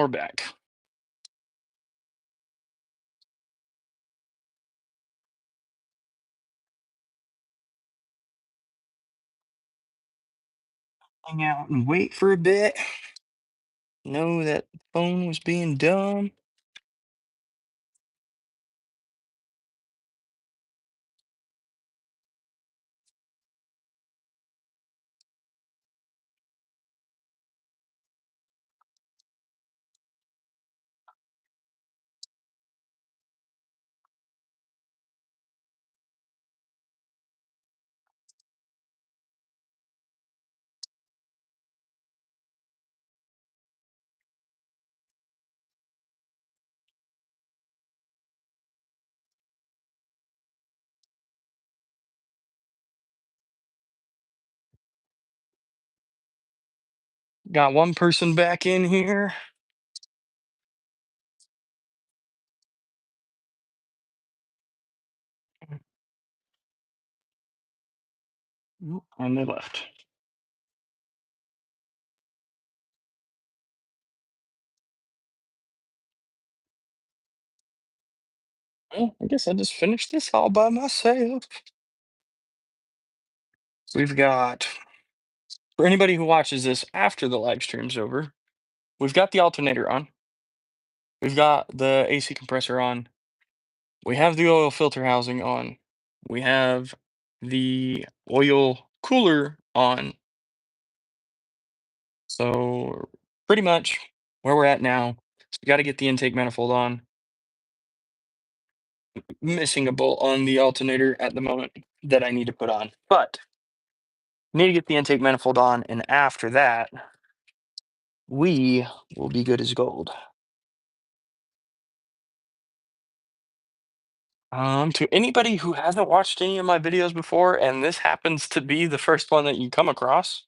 we're back. Hang out and wait for a bit. Know that the phone was being dumb. Got one person back in here. Oop, and they left. Well, I guess I just finished this all by myself. We've got, for anybody who watches this after the live stream's over, we've got the alternator on. We've got the AC compressor on. We have the oil filter housing on. We have the oil cooler on. So pretty much where we're at now. So we got to get the intake manifold on. Missing a bolt on the alternator at the moment that I need to put on, but need to get the intake manifold on, and after that, we will be good as gold. To anybody who hasn't watched any of my videos before, and this happens to be the first one that you come across,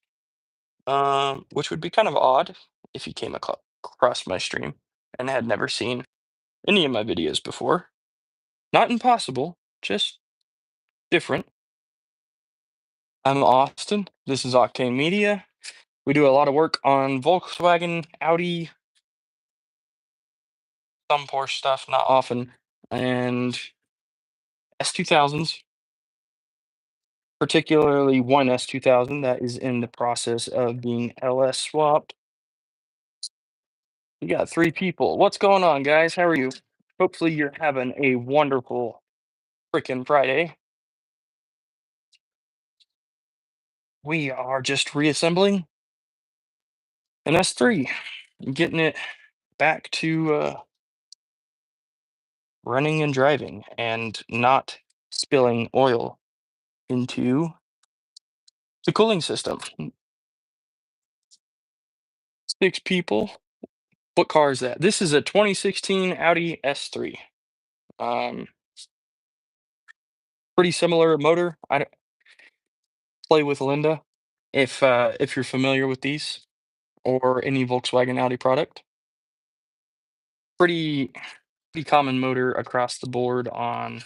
which would be kind of odd if you came across my stream and had never seen any of my videos before. Not impossible, just different. I'm Austin. This is Octane Media. We do a lot of work on Volkswagen, Audi, some Porsche stuff, not often, and S2000s, particularly one S2000 that is in the process of being LS swapped. We got three people. What's going on, guys? How are you? Hopefully, you're having a wonderful freaking Friday. We are just reassembling an S3 and getting it back to running and driving and not spilling oil into the cooling system. Six people. What car is that? This is a 2016 Audi S3. Um, Pretty similar motor. I play with Linda if you're familiar with these or any Volkswagen Audi product. Pretty pretty common motor across the board on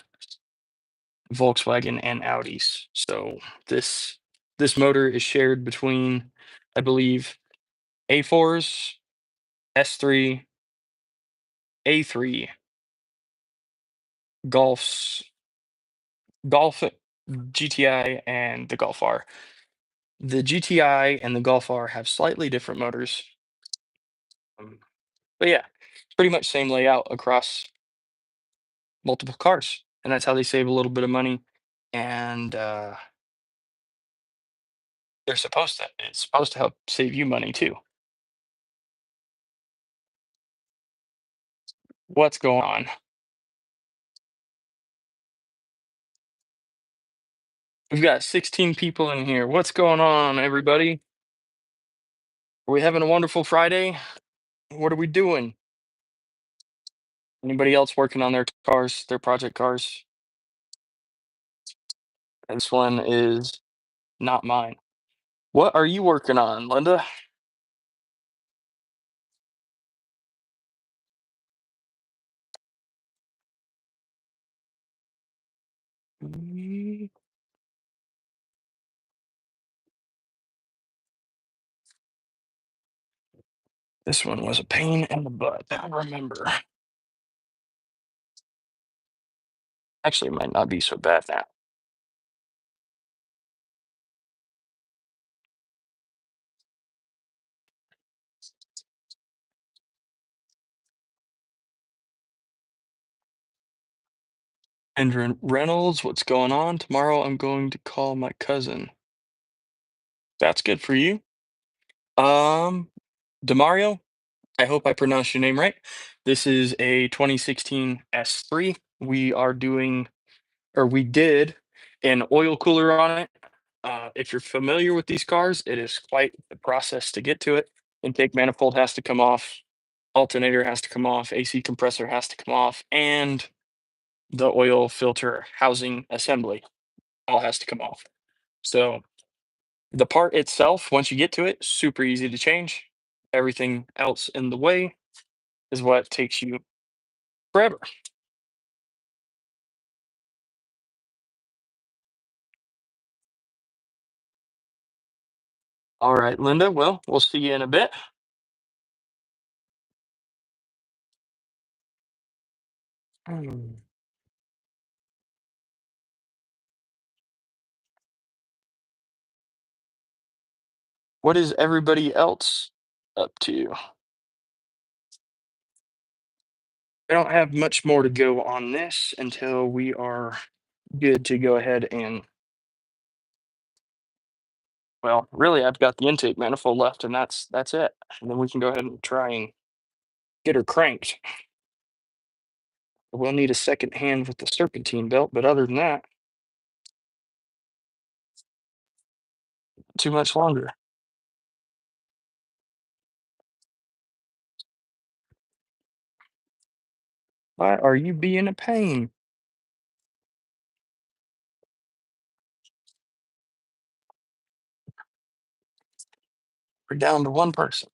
Volkswagen and Audis. So this motor is shared between, I believe, A4s, S3, A3, Golfs, Golf GTI, and the Golf R. The GTI and the Golf R have slightly different motors, but yeah, pretty much same layout across multiple cars, and that's how they save a little bit of money. And it's supposed to help save you money too. What's going on? We've got 16 people in here. What's going on, everybody? Are we having a wonderful Friday? What are we doing? Anybody else working on their cars, their project cars? This one is not mine. What are you working on, Linda? Mm, This one was a pain in the butt. I remember. Actually, it might not be so bad now. Andrew Reynolds, what's going on? Tomorrow I'm going to call my cousin. That's good for you. Um, Demario, I hope I pronounced your name right. This is a 2016 S3. We are doing, or we did, an oil cooler on it. If you're familiar with these cars, it is quite the process to get to it. Intake manifold has to come off, alternator has to come off, AC compressor has to come off, and the oil filter housing assembly all has to come off. So the part itself, once you get to it, super easy to change. Everything else in the way is what takes you forever. All right, Linda. Well, we'll see you in a bit. Hmm. What is everybody else up to? I don't have much more to go on this until we are good to go ahead and, well, really, I've got the intake manifold left, and that's it. And then we can go ahead and try and get her cranked. We'll need a second hand with the serpentine belt, but other than that, too much longer. Why are you being a pain? We're down to one person.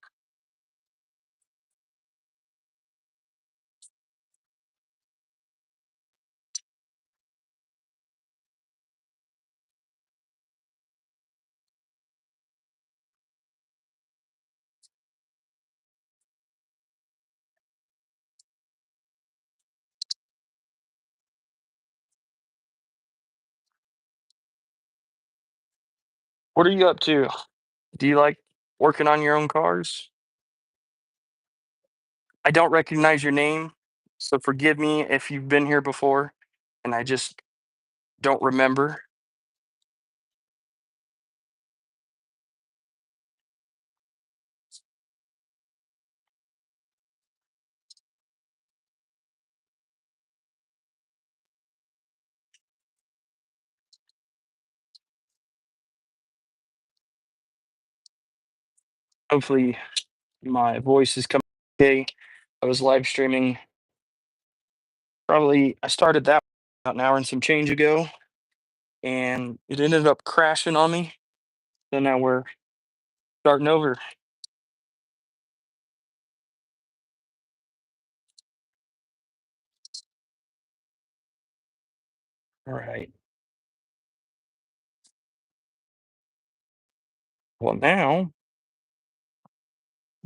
What are you up to? Do you like working on your own cars? I don't recognize your name, so forgive me if you've been here before and I just don't remember. Hopefully, my voice is coming okay. I was live streaming probably, I started that about an hour and some change ago, and it ended up crashing on me. So now we're starting over. All right. Well, now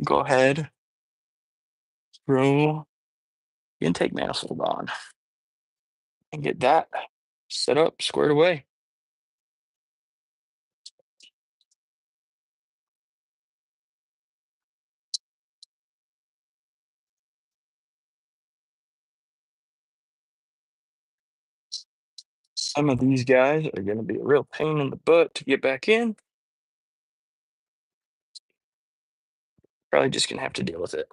go ahead, throw the intake manifold on and get that set up, squared away. Some of these guys are going to be a real pain in the butt to get back in. Probably just going to have to deal with it.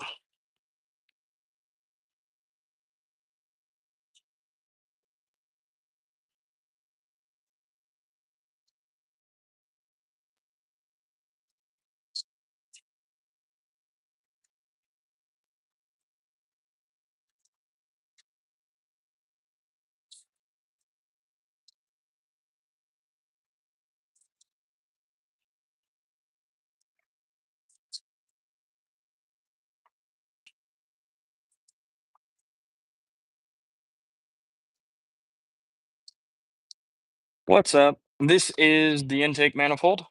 What's up? This is the intake manifold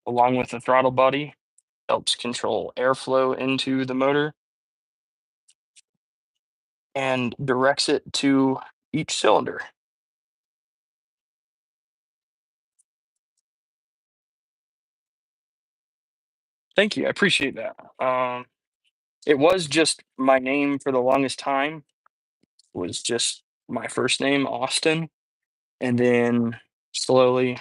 along with the throttle body. helps control airflow into the motor and directs it to each cylinder. Thank you. I appreciate that. It was just my name for the longest time, was just my first name, Austin. And then slowly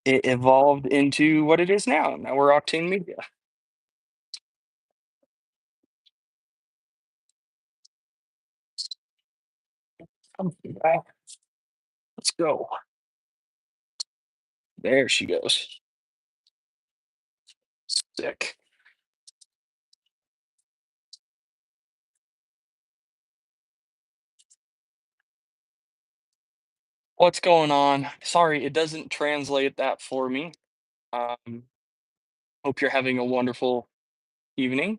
it evolved into what it is now. Now we're Octane Media. Come back. Let's go. There she goes. Sick. What's going on? Sorry, it doesn't translate that for me. Um, Hope you're having a wonderful evening.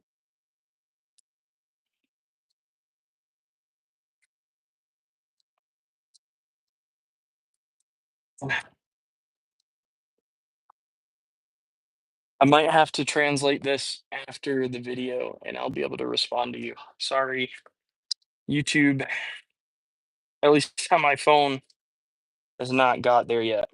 I might have to translate this after the video and I'll be able to respond to you. Sorry, YouTube, at least on my phone, has not got there yet.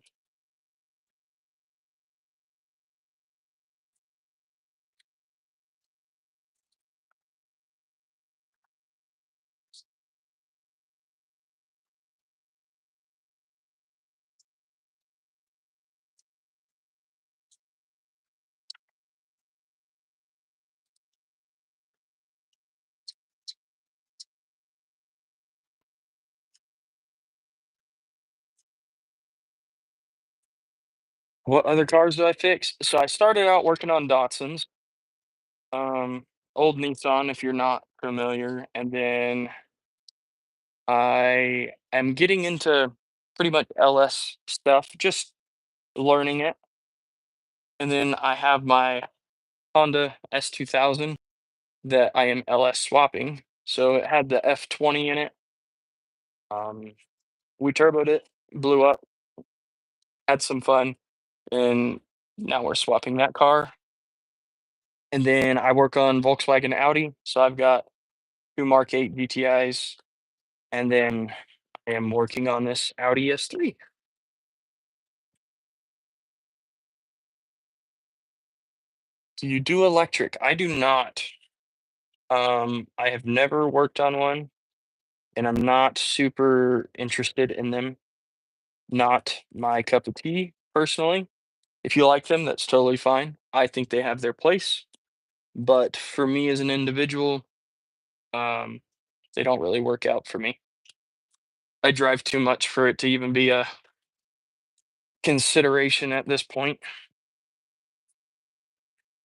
What other cars do I fix? So I started out working on Datsuns, um, old Nissan, if you're not familiar, and then I am getting into pretty much LS stuff, just learning it. And then I have my Honda S2000 that I am LS swapping. So it had the F20 in it. Um, we turboed it, blew up, had some fun, and now we're swapping that car. And then I work on Volkswagen Audi, so I've got two Mark 8 GTIs, and then I am working on this Audi S3. Do you do electric? I do not. I have never worked on one, and I'm not super interested in them. Not my cup of tea, personally. If you like them, that's totally fine. I think they have their place, but for me as an individual, um, they don't really work out for me. I drive too much for it to even be a consideration at this point.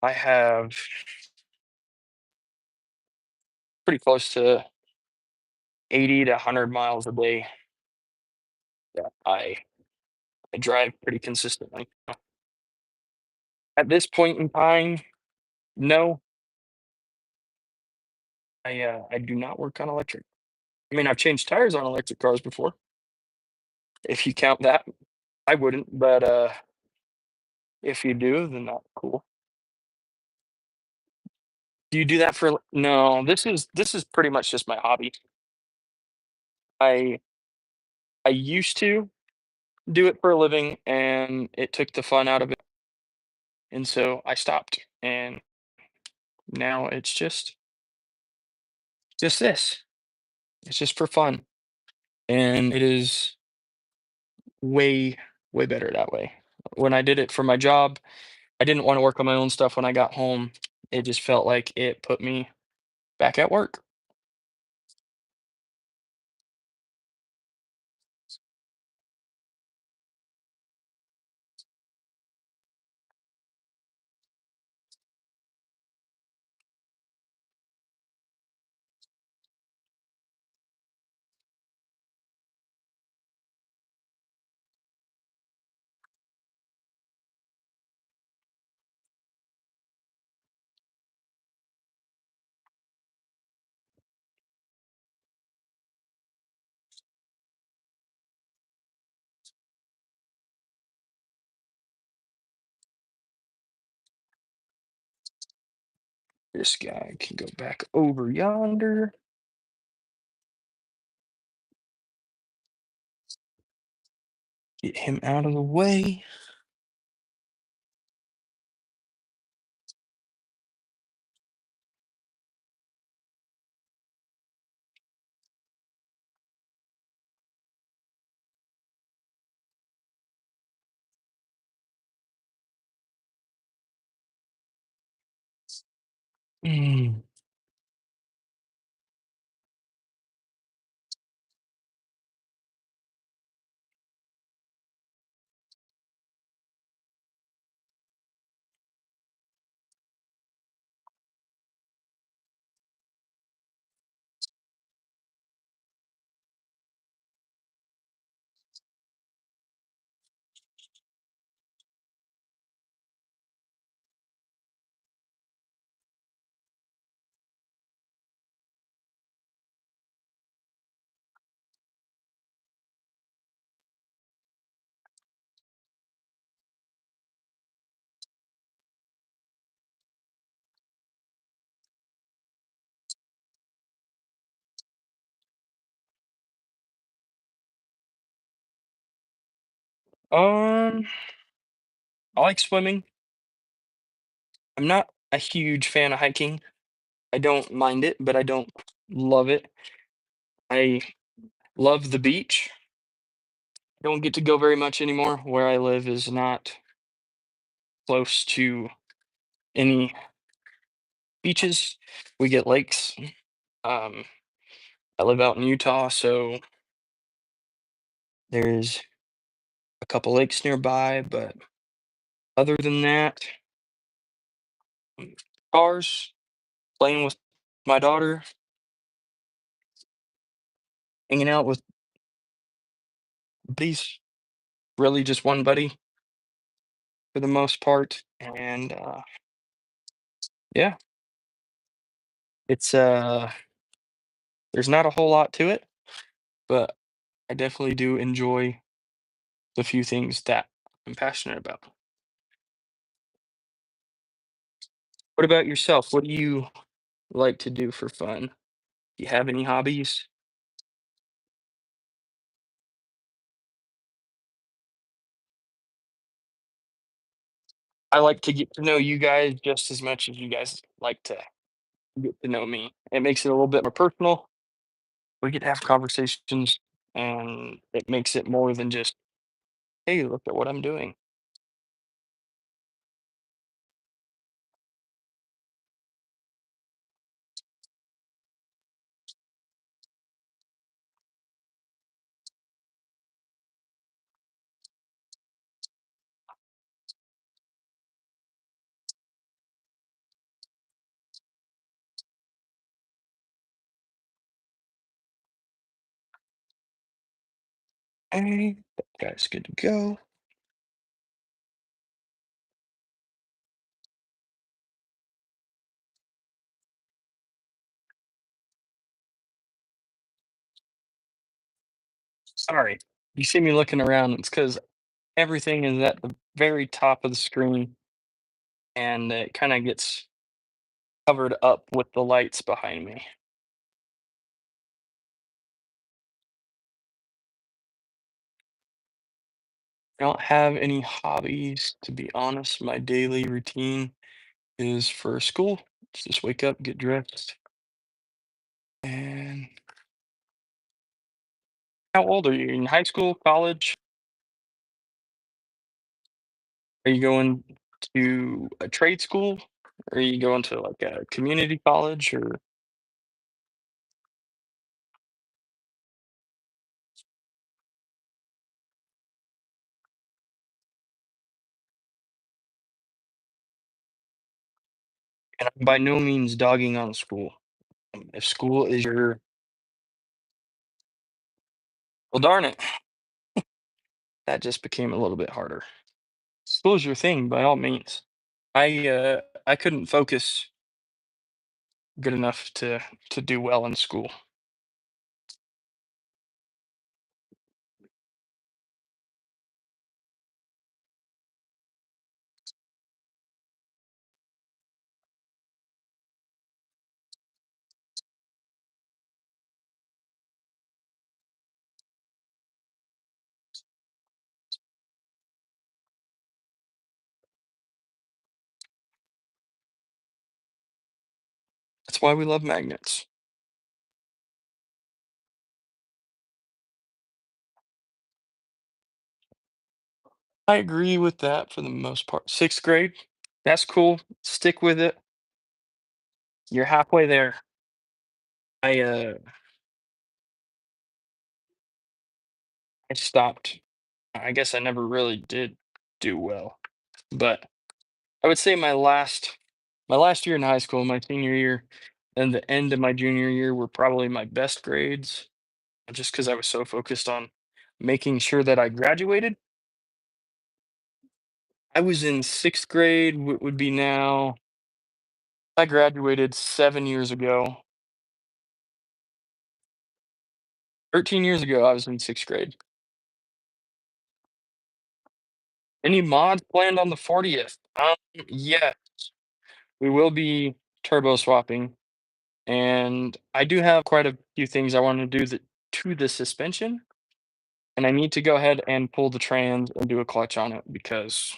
I have pretty close to 80 to 100 miles a day that I drive pretty consistently. At this point in time, no, I do not work on electric. I mean, I've changed tires on electric cars before, if you count that. I wouldn't, but if you do, then that's cool. Do you do that for no, this is pretty much just my hobby. I I used to do it for a living and it took the fun out of it. And so I stopped. And now it's just this. It's just for fun. And it is way, way better that way. When I did it for my job, I didn't want to work on my own stuff when I got home. It just felt like it put me back at work. This guy can go back over yonder. Get him out of the way. Mm. Um, I like swimming. I'm not a huge fan of hiking. I don't mind it, but I don't love it. I love the beach. Don't get to go very much anymore. Where I live is not close to any beaches. We get lakes. Um, I live out in Utah, so there's a couple lakes nearby, but other than that, cars, playing with my daughter, hanging out with buddies, really just one buddy for the most part. And yeah, it's there's not a whole lot to it, but I definitely do enjoy the few things that I'm passionate about. What about yourself? What do you like to do for fun? Do you have any hobbies? I like to get to know you guys just as much as you guys like to get to know me. It makes it a little bit more personal. We get to have conversations, and it makes it more than just, hey, look at what I'm doing. Hey, that guy's good to go. Sorry. You see me looking around, it's because everything is at the very top of the screen and it kind of gets covered up with the lights behind me. I don't have any hobbies, to be honest. My daily routine is for school. Just wake up, get dressed, and how old are you? In high school, college? Are you going to a trade school? Are you going to like a community college or and I'm by no means dogging on school. If school is your well darn it, that just became a little bit harder. School is your thing by all means. I couldn't focus good enough to do well in school. That's why we love magnets. I agree with that for the most part. 6th grade, that's cool. Stick with it. You're halfway there. I I stopped. I guess I never really did do well, but I would say my last year in high school, my senior year, and the end of my junior year were probably my best grades, just because I was so focused on making sure that I graduated. I was in 6th grade, would be now. I graduated 7 years ago. 13 years ago, I was in 6th grade. Any mods planned on the 40th? Yeah, we will be turbo swapping, and I do have quite a few things I wanna do to the suspension, and I need to go ahead and pull the trans and do a clutch on it because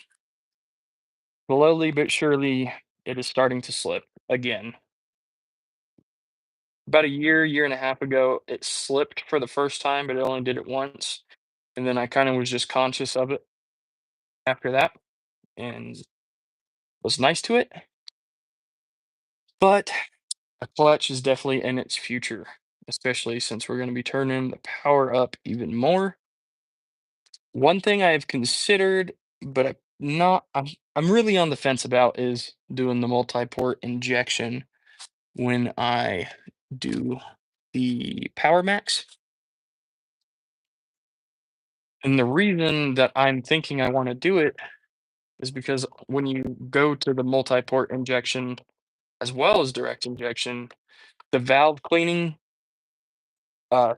slowly but surely, it is starting to slip again. About a year and a half ago, it slipped for the first time, but it only did it once, and then I kinda was just conscious of it after that and was nice to it, but a clutch is definitely in its future, especially since we're gonna be turning the power up even more. One thing I have considered, but I'm really on the fence about is doing the multi-port injection when I do the Power Max. And the reason that I'm thinking I want to do it is because when you go to the multi-port injection as well as direct injection, the valve cleaning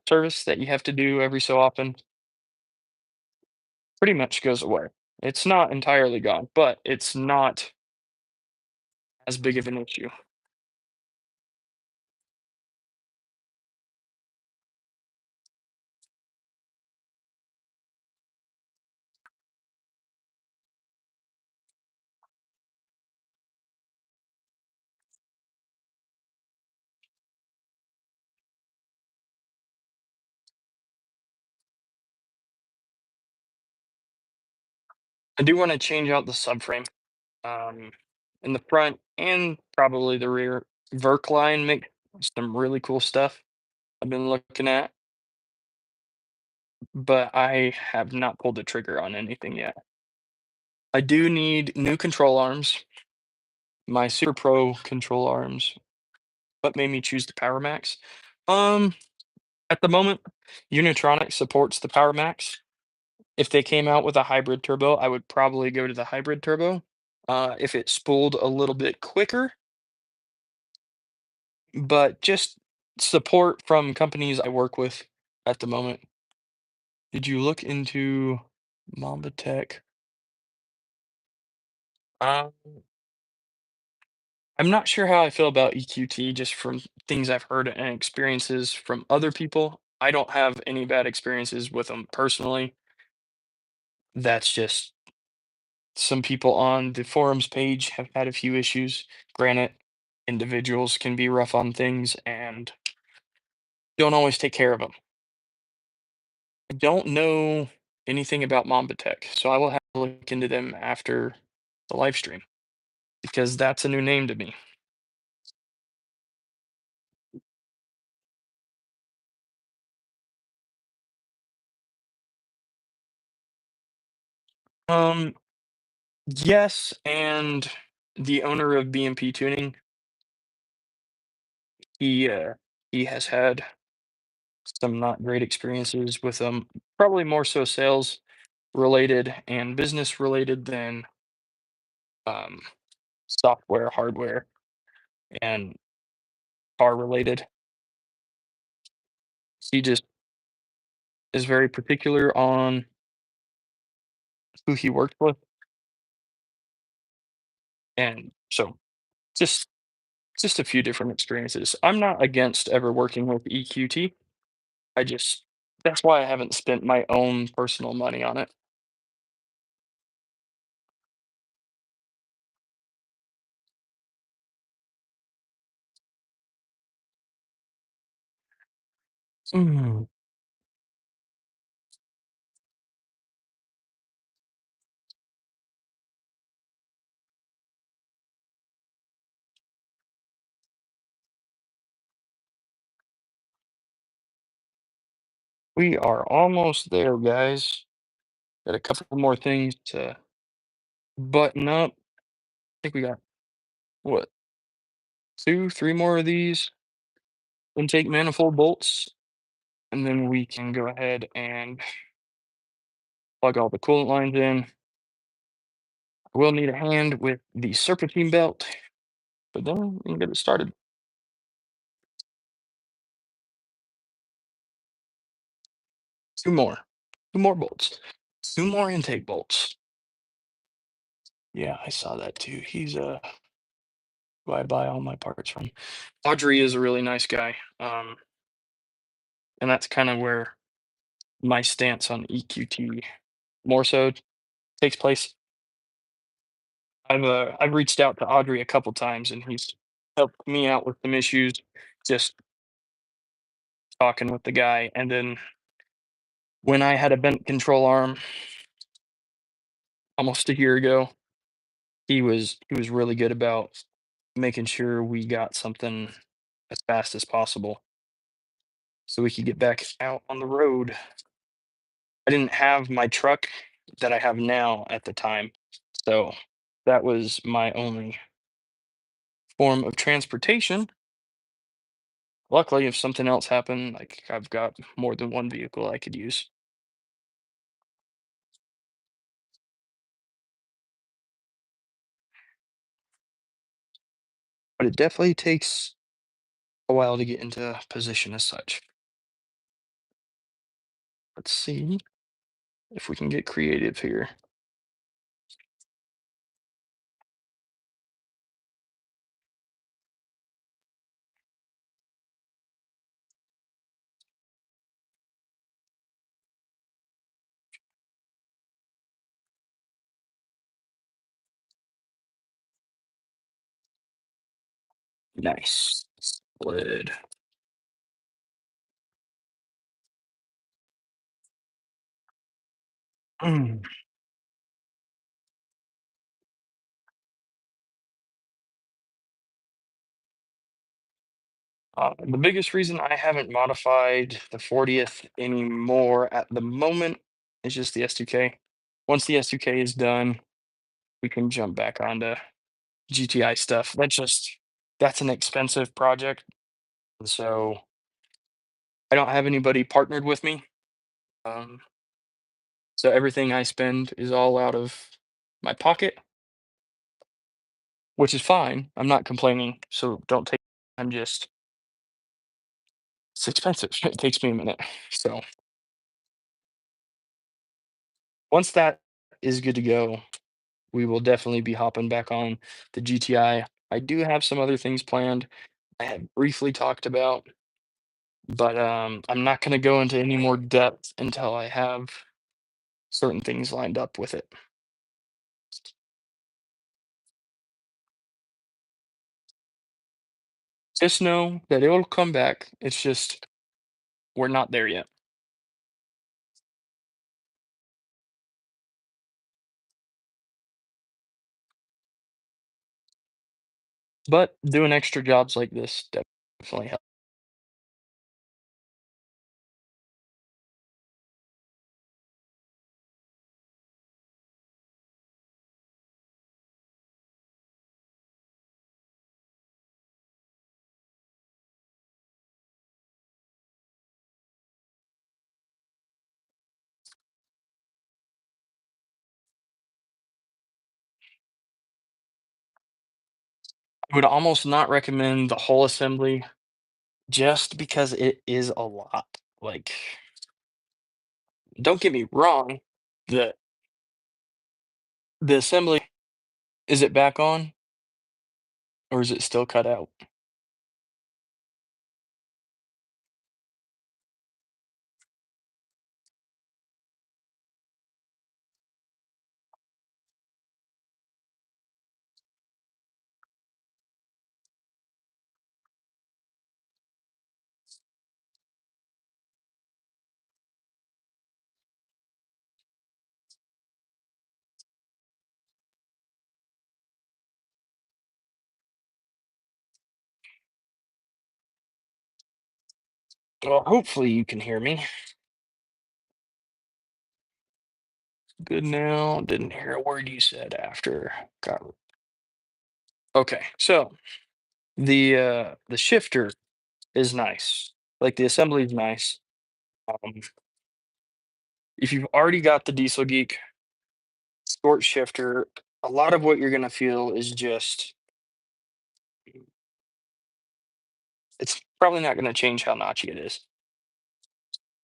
service that you have to do every so often pretty much goes away. It's not entirely gone, but it's not as big of an issue. I do want to change out the subframe um, in the front and probably the rear. Verk line make some really cool stuff I've been looking at, but I have not pulled the trigger on anything yet. I do need new control arms. My Super Pro control arms. What made me choose the Power Max? Um, at the moment, Unitronic supports the Power Max. If they came out with a hybrid turbo, I would probably go to the hybrid turbo. If it spooled a little bit quicker, but just support from companies I work with at the moment. Did you look into Mamba Tech? Um, I'm not sure how I feel about EQT just from things I've heard and experiences from other people. I don't have any bad experiences with them personally. That's just some people on the forums page have had a few issues. Granted, individuals can be rough on things and don't always take care of them. I don't know anything about Mamba Tech, so I will have to look into them after the live stream because that's a new name to me. Um, yes, and the owner of BMP Tuning, he has had some not great experiences with them, probably more so sales related and business related than um, software, hardware, and car related. He just is very particular on who he worked with, and so just just a few different experiences. I'm not against ever working with EQT. I just that's why I haven't spent my own personal money on it. Mm, we are almost there, guys. Got a couple more things to button up. I think we got, what, two, three more of these intake manifold bolts, and then we can go ahead and plug all the coolant lines in. I will need a hand with the serpentine belt, but then we can get it started. Two more. Two more bolts. Two more intake bolts. Yeah, I saw that too. He's who I buy all my parts from. Audrey is a really nice guy. And that's kind of where my stance on EQT more so takes place. I've reached out to Audrey a couple times and he's helped me out with some issues just talking with the guy. And then when I had a bent control arm almost a year ago, he was really good about making sure we got something as fast as possible so we could get back out on the road. I didn't have my truck that I have now at the time, so that was my only form of transportation. Luckily, if something else happened, like I've got more than one vehicle I could use. But it definitely takes a while to get into position as such. Let's see if we can get creative here. Nice. Split. Mm. The biggest reason I haven't modified the 40th anymore at the moment is just the S2K. Once the S2K is done, we can jump back onto GTI stuff. That's an expensive project. And so I don't have anybody partnered with me. Um, so everything I spend is all out of my pocket, which is fine. I'm not complaining. So don't take, I'm just, it's expensive. It takes me a minute. So once that is good to go, we will definitely be hopping back on the GTI. I do have some other things planned I had briefly talked about, but I'm not going to go into any more depth until I have certain things lined up with it. Just know that it will come back. It's just we're not there yet. But doing extra jobs like this definitely helps. I would almost not recommend the whole assembly just because it is a lot. Like, don't get me wrong, the the assembly, is it back on or is it still cut out? Well, hopefully you can hear me. Good now. Didn't hear a word you said after. Got okay. So the shifter is nice. Like the assembly is nice. Um, if you've already got the Diesel Geek short shifter, a lot of what you're gonna feel is just it's probably not gonna change how notchy it is.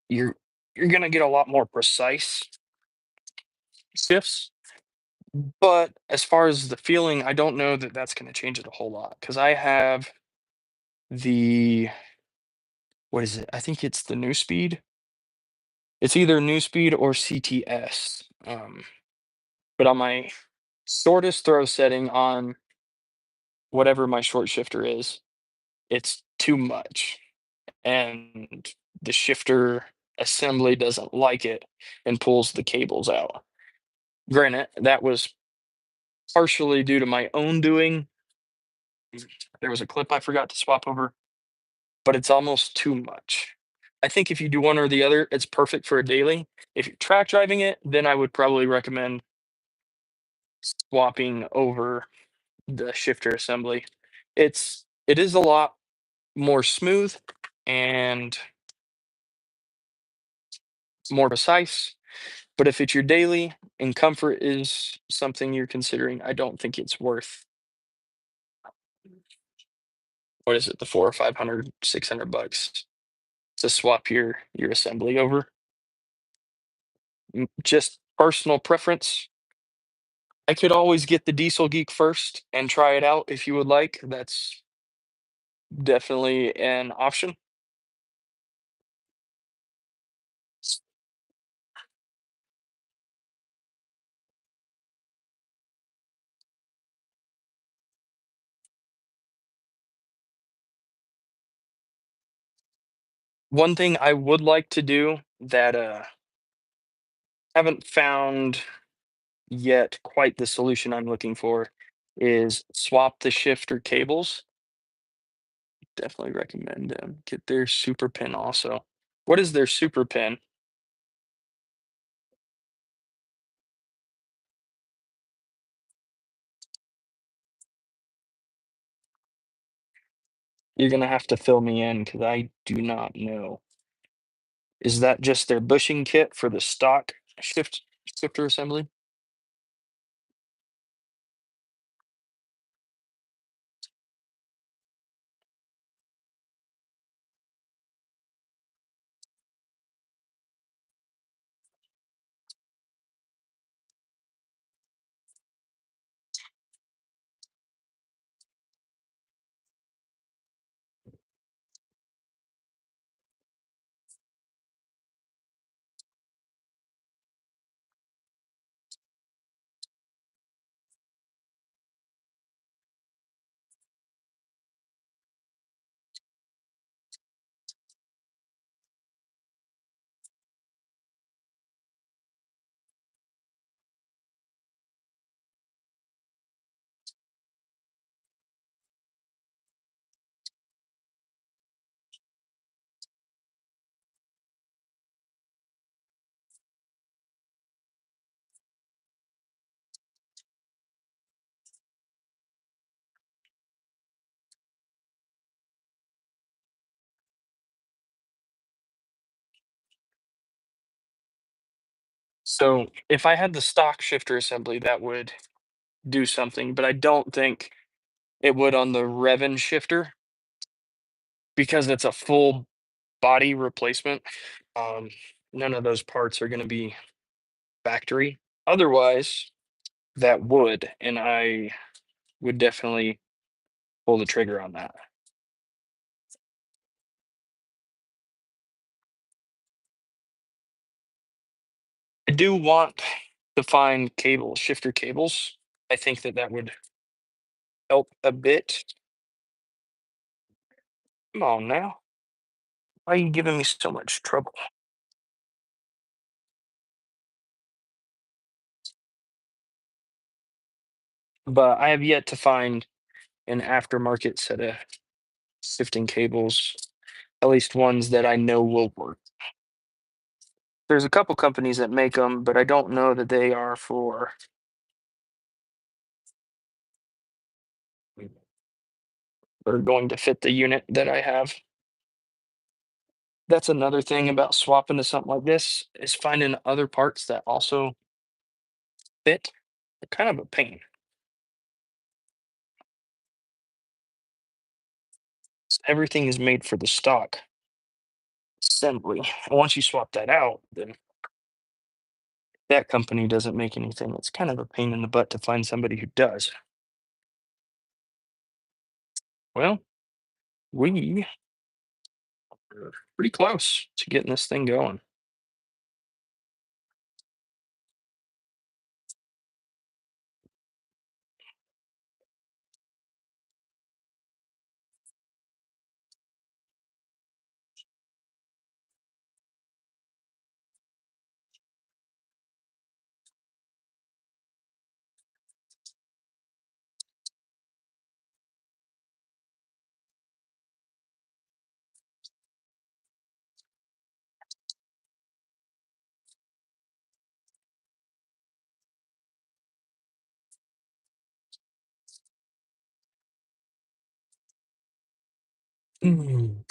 You're you're gonna get a lot more precise shifts, but as far as the feeling, I don't know that that's gonna change it a whole lot because I have the what is it? I think it's the new speed. It's either new speed or CTS. But on my shortest throw setting on whatever my short shifter is, it's too much. And the shifter assembly doesn't like it and pulls the cables out. Granted, that was partially due to my own doing. There was a clip I forgot to swap over, but it's almost too much. I think if you do one or the other, it's perfect for a daily. If you're track driving it, then I would probably recommend swapping over the shifter assembly. It is a lot more smooth and more precise, but if it's your daily and comfort is something you're considering, I don't think it's worth what is it, the 4 or 500, 600 bucks to swap your assembly over. Just personal preference. I could always get the Diesel Geek first and try it out if you would like. That's definitely an option. One thing I would like to do that haven't found yet quite the solution I'm looking for is swap the shifter cables. Definitely recommend them. Get their super pin also. What is their super pin? You're gonna have to fill me in because I do not know. Is that just their bushing kit for the stock shifter assembly? So if I had the stock shifter assembly, that would do something, but I don't think it would on the Revin shifter because it's a full body replacement. Um, None of those parts are going to be factory. Otherwise, that would, and I would definitely pull the trigger on that. I do want to find cables, shifter cables. I think that that would help a bit. Come on now. Why are you giving me so much trouble? But I have yet to find an aftermarket set of shifting cables. at least ones that I know will work. There's a couple companies that make them, but I don't know that they are for that are going to fit the unit that I have. That's another thing about swapping to something like this is finding other parts that also fit. They're kind of a pain. Everything is made for the stock assembly. And once you swap that out, then that company doesn't make anything. It's kind of a pain in the butt to find somebody who does. Well, we are pretty close to getting this thing going. Mm.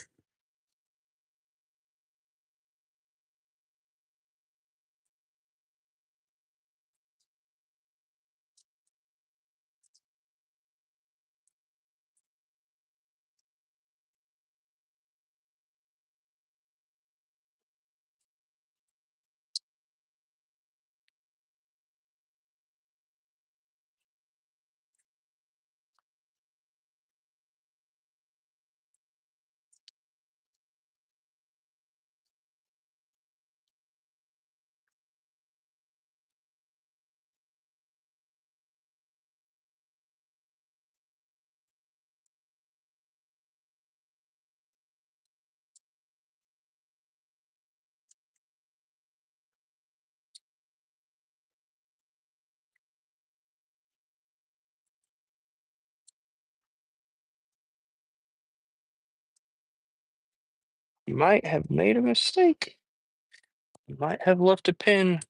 You might have made a mistake. You might have left a pin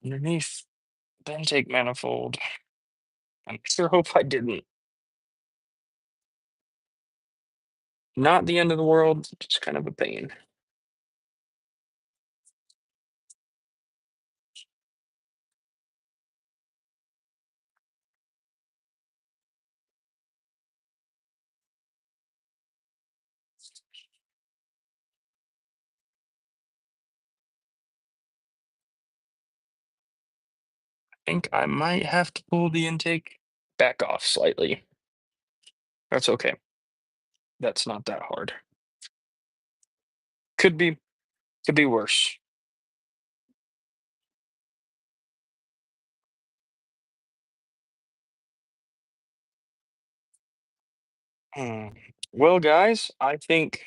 underneath the intake manifold. I sure hope I didn't. Not the end of the world, just kind of a pain. Think I might have to pull the intake back off slightly. That's okay. That's not that hard. Could be could be worse. Hmm. Well, guys, I think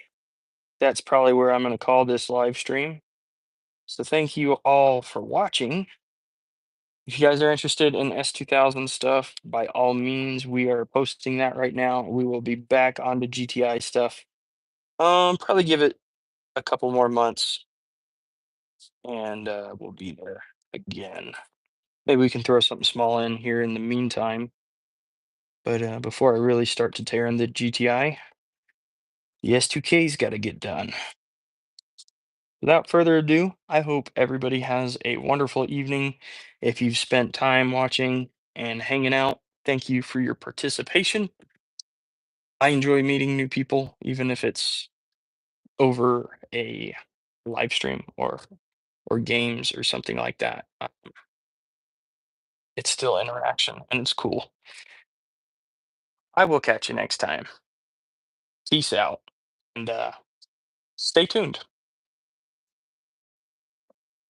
that's probably where I'm going to call this live stream. So thank you all for watching. If you guys are interested in S2000 stuff, by all means, we are posting that right now. We will be back on the GTI stuff. Probably give it a couple more months and we'll be there again. Maybe we can throw something small in here in the meantime. But before I really start to tear in the GTI, the S2K's got to get done. Without further ado, I hope everybody has a wonderful evening. If you've spent time watching and hanging out, thank you for your participation. I enjoy meeting new people, even if it's over a live stream or games or something like that. It's still interaction and it's cool. I will catch you next time. Peace out and stay tuned.